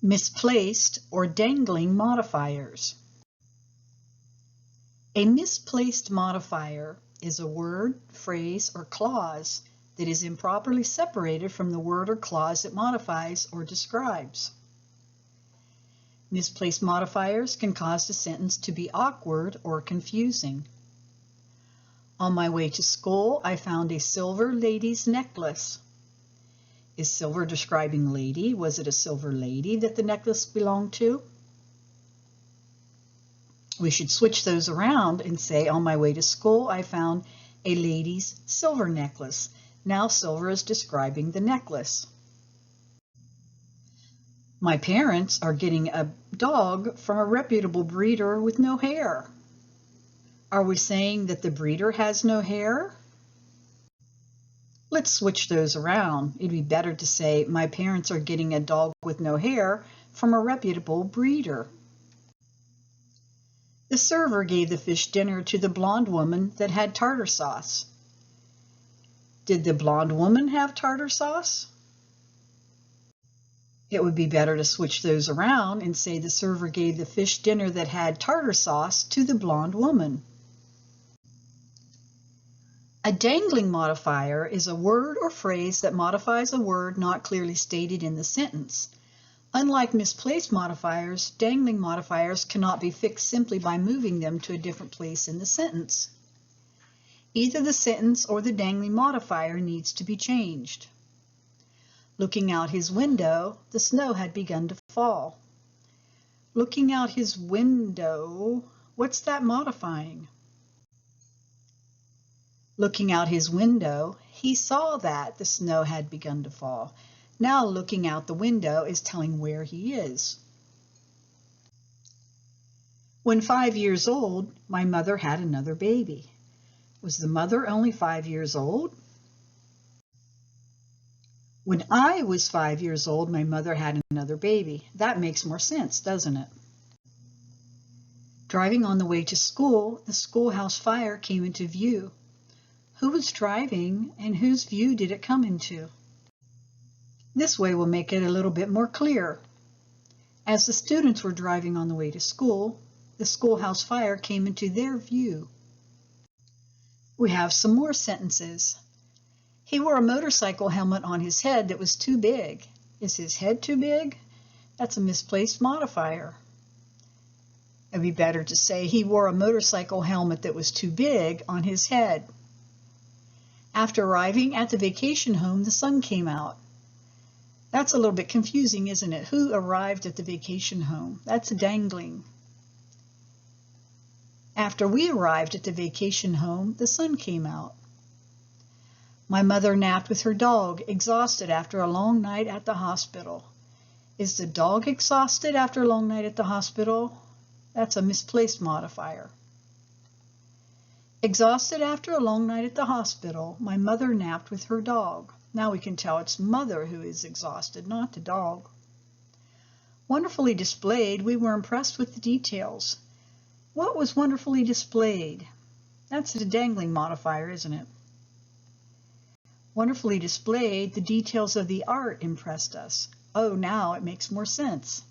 Misplaced or dangling modifiers. A misplaced modifier is a word, phrase, or clause that is improperly separated from the word or clause it modifies or describes. Misplaced modifiers can cause a sentence to be awkward or confusing. On my way to school, I found a silver lady's necklace. Is silver describing lady? Was it a silver lady that the necklace belonged to? We should switch those around and say, on my way to school, I found a lady's silver necklace. Now silver is describing the necklace. My parents are getting a dog from a reputable breeder with no hair. Are we saying that the breeder has no hair? Let's switch those around. It'd be better to say, my parents are getting a dog with no hair from a reputable breeder. The server gave the fish dinner to the blonde woman that had tartar sauce. Did the blonde woman have tartar sauce? It would be better to switch those around and say the server gave the fish dinner that had tartar sauce to the blonde woman. A dangling modifier is a word or phrase that modifies a word not clearly stated in the sentence. Unlike misplaced modifiers, dangling modifiers cannot be fixed simply by moving them to a different place in the sentence. Either the sentence or the dangling modifier needs to be changed. Looking out his window, the snow had begun to fall. Looking out his window, what's that modifying? Looking out his window, he saw that the snow had begun to fall. Now looking out the window is telling where he is. When 5 years old, my mother had another baby. Was the mother only 5 years old? When I was 5 years old, my mother had another baby. That makes more sense, doesn't it? Driving on the way to school, the schoolhouse fire came into view. Who was driving and whose view did it come into? This way will make it a little bit more clear. As the students were driving on the way to school, the schoolhouse fire came into their view. We have some more sentences. He wore a motorcycle helmet on his head that was too big. Is his head too big? That's a misplaced modifier. It'd be better to say he wore a motorcycle helmet that was too big on his head. After arriving at the vacation home, the sun came out. That's a little bit confusing, isn't it? Who arrived at the vacation home? That's dangling. After we arrived at the vacation home, the sun came out. My mother napped with her dog, exhausted after a long night at the hospital. Is the dog exhausted after a long night at the hospital? That's a misplaced modifier. Exhausted after a long night at the hospital, my mother napped with her dog. Now we can tell it's mother who is exhausted, not the dog. Wonderfully displayed, we were impressed with the details. What was wonderfully displayed? That's a dangling modifier, isn't it? Wonderfully displayed, the details of the art impressed us. Oh, now it makes more sense.